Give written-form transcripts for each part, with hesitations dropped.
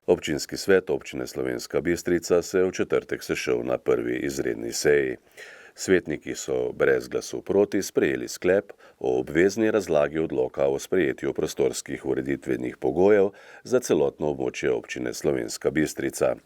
Občinski svet občine Slovenska Bistrica se je v četrtek sešel na prvi izredni seji. Svetniki so brez glasu proti sprejeli sklep o obvezni razlagi odloka o sprejetju prostorskih ureditvenih pogojev za celotno območje občine Slovenska Bistrica.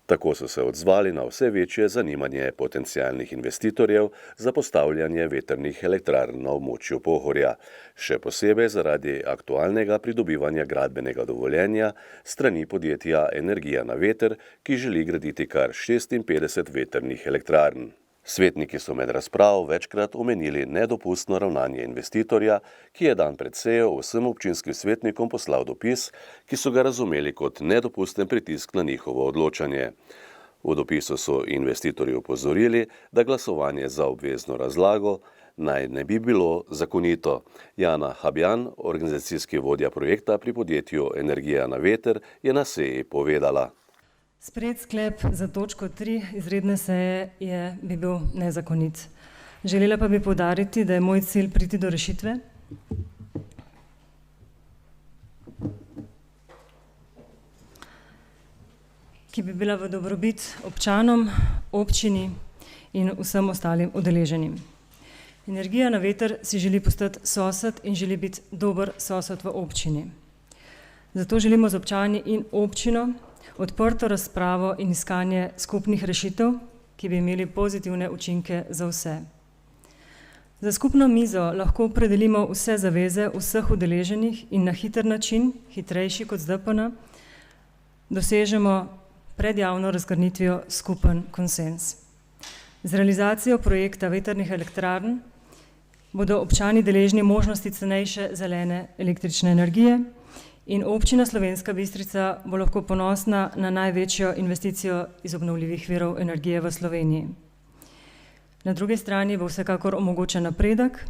Tako so se odzvali na vse večje zanimanje potencialnih investitorjev za postavljanje vetrnih elektrarn na območju Pohorja, še posebej zaradi aktualnega pridobivanja gradbenega dovoljenja strani podjetja Energija na veter, ki želi graditi kar 56 vetrnih elektrarn. Svetniki so med razpravo večkrat omenili nedopustno ravnanje investitorja, ki je dan pred sejo vsem občinskim svetnikom poslal dopis, ki so ga razumeli kot nedopusten pritisk na njihovo odločanje. V dopisu so investitorji opozorili, da glasovanje za obvezno razlago naj ne bi bilo zakonito. Jana Habjan, organizacijski vodja projekta pri podjetju Energija na veter, je na seji povedala. Sprejet sklep za točko 3 izredne seje bi bil nezakonit. Želela pa bi poudariti, da je moj cilj priti do rešitve, ki bi bila v dobrobit občanom, občini in vsem ostalim udeleženim. Energija na veter si želi postati sosed in želi biti dober sosed v občini. Zato želimo z občani in občino odprto razpravo in iskanje skupnih rešitev, ki bi imeli pozitivne učinke za vse. Za skupno mizo lahko opredelimo vse zaveze vseh udeleženih in na hiter način, hitrejši kot ZDPN, dosežemo pred javno razgrnitvijo skupen konsens. Z realizacijo projekta vetrnih elektrarn bodo občani deležni možnosti cenejše zelene električne energije, in občina Slovenska Bistrica bo lahko ponosna na največjo investicijo iz obnovljivih virov energije v Sloveniji. Na drugi strani bo vsekakor omogočen napredek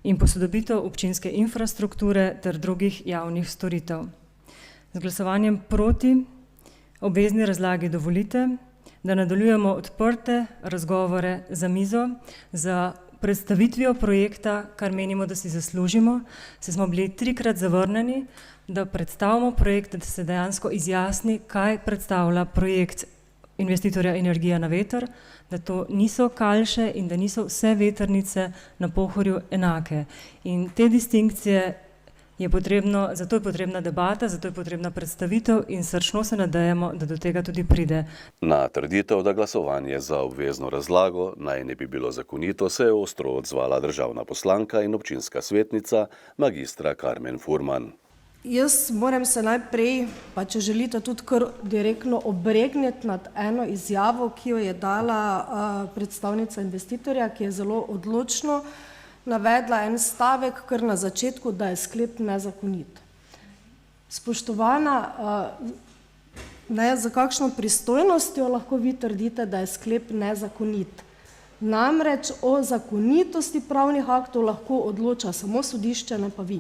in posodobitev občinske infrastrukture ter drugih javnih storitev. Z glasovanjem proti obvezni razlagi dovolite, da nadaljujemo odprte razgovore za mizo, za predstavitvijo projekta, kar menimo, da si zaslužimo, saj smo bili 3-krat zavrnjeni, da predstavimo projekt, da se dejansko izjasni, kaj predstavlja projekt investitorja Energija na veter, da to niso kalše in da niso vse vetrnice na Pohorju enake. In te distinkcije zato je potrebna debata, zato je potrebna predstavitev in srčno se nadejamo, da do tega tudi pride. Na trditev, da glasovanje za obvezno razlago naj ne bi bilo zakonito, se je ostro odzvala državna poslanka in občinska svetnica magistra Karmen Furman. Jaz moram se najprej, pa če želite tudi kar direktno obregniti nad eno izjavo, ki jo je dala predstavnica investitorja, ki je zelo odločno navedla en stavek kar na začetku, da je sklep nezakonit. Spoštovana, za kakšno pristojnostjo lahko vi trdite, da je sklep nezakonit? Namreč o zakonitosti pravnih aktov lahko odloča samo sodišče, ne pa vi.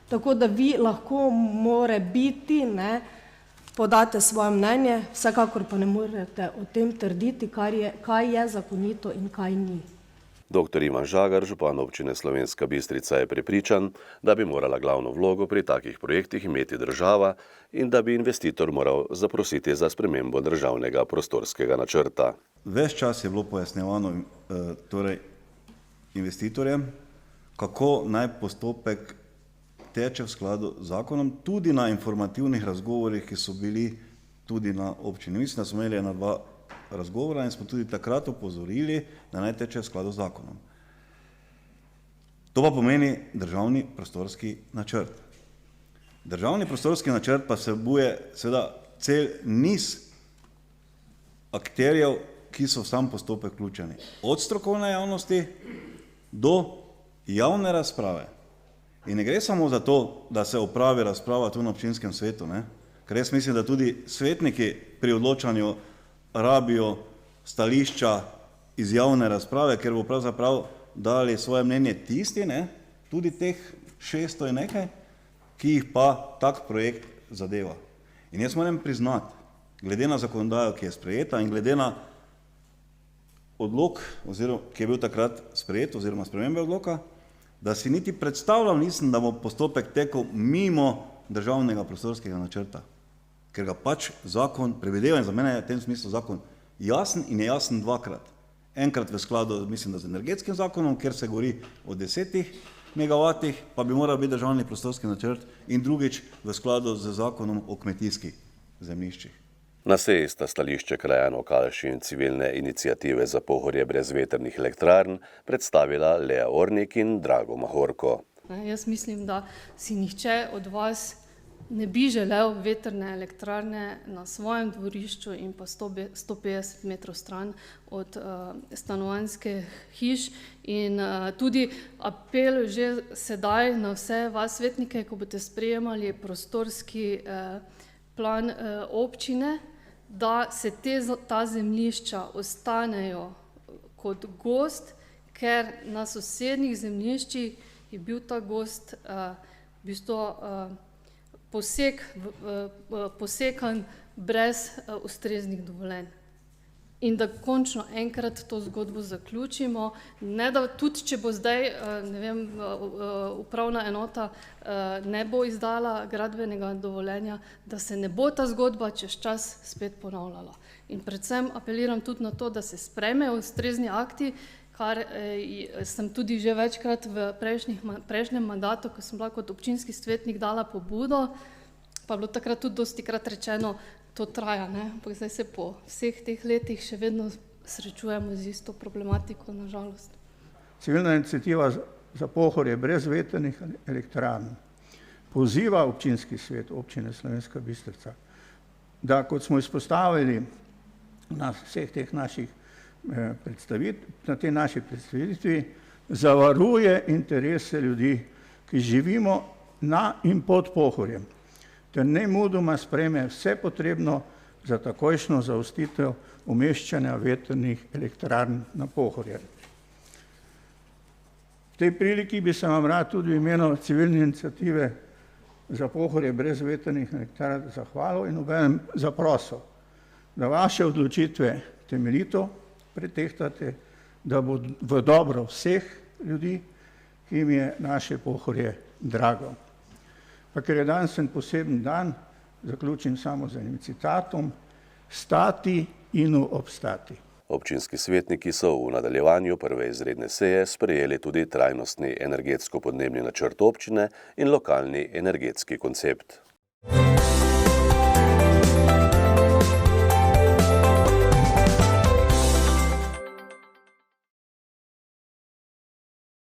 Tako da vi lahko morebiti podate svoje mnenje, vsekakor pa ne morete o tem trditi, kaj je zakonito in kaj ni. Dr. Ivan Žagar, župan občine Slovenska Bistrica, je prepričan, da bi morala glavno vlogo pri takih projektih imeti država in da bi investitor moral zaprositi za spremembo državnega prostorskega načrta. Ves čas je bilo pojasnjevano investitorjem, kako naj postopek teče v skladu z zakonom, tudi na informativnih razgovorih, ki so bili tudi na občini. Mislim, da smo imeli 2 razgovora in smo tudi takrat opozorili, da naj teče v skladu z zakonom. To pa pomeni državni prostorski načrt. Državni prostorski načrt pa vsebuje seveda cel niz akterjev, ki so v sam postopek vključeni. Od strokovne javnosti do javne razprave. In ne gre samo za to, da se opravi razprava tu na občinskem svetu, ker jaz mislim, da tudi svetniki pri odločanju rabijo stališča iz javne razprave, ker bo pravzaprav dali svoje mnenje tisti, tudi teh 600 in nekaj, ki jih pa tak projekt zadeva. In jaz moram priznati, glede na zakonodajo, ki je sprejeta in glede na odlok, ki je bil takrat sprejet oziroma spremembe odloka, da si niti predstavljam nisem, da bo postopek tekel mimo državnega prostorskega načrta. ker ga pač zakon predvideva in za mene je v tem smislu zakon jasen in je jasen dvakrat. Enkrat v skladu, mislim, da z energetskim zakonom, kjer se govori o 10 megavatih, pa bi moral biti državni prostorski načrt, in drugič v skladu z zakonom o kmetijskih zemljiščih. Na seji sta stališče krajanov Kalši in civilne iniciative za Pohorje brez vetrnih elektrarn predstavila Lea Ornik in Drago Mahorko. Jaz mislim, da si nihče od vas ne bi želel vetrne elektrarne na svojem dvorišču in pa 150 metrov stran od stanovanjskih hiš. In tudi apel že sedaj na vse vas svetnike, ko boste sprejemali prostorski plan občine, da se ta zemljišča ostanejo kot gozd, ker na sosednjih zemljiščih je bil ta gozd v bistvu posekan brez ustreznih dovoljenj. In da končno enkrat to zgodbo zaključimo, ne da tudi, če bo zdaj, ne vem, upravna enota ne bo izdala gradbenega dovoljenja, da se ne bo ta zgodba čez čas spet ponavljala. In predvsem apeliram tudi na to, da se sprejmejo ustrezni akti, kar sem tudi že večkrat v prejšnjem mandatu, ko sem bila kot občinski svetnik, dala pobudo, pa je bilo takrat tudi dostikrat rečeno, to traja, ne? Ampak zdaj se po vseh teh letih še vedno srečujemo z isto problematiko, na žalost. Civilna iniciativa za Pohorje brez vetrnih elektrarn poziva občinski svet občine Slovenska Bistrica, da kot smo izpostavili na vseh teh naših na tej naši predstavitvi, zavaruje interese ljudi, ki živimo na in pod Pohorjem, ter nemudoma sprejme vse potrebno za takojšnjo zaustavitev umeščanja vetrnih elektrarn na Pohorje. V tej priliki bi se vam rad tudi v imenu civilne iniciative za Pohorje brez vetrnih elektrarn zahvalil in obenem zaprosil, da vaše odločitve temeljito pretehtate, da bo v dobro vseh ljudi, ki jim je naše Pohorje drago. Pa ker je danes en poseben dan, zaključim samo z enim citatom: stati in obstati. Občinski svetniki so v nadaljevanju prve izredne seje sprejeli tudi trajnostni energetsko-podnebni načrt občine in lokalni energetski koncept.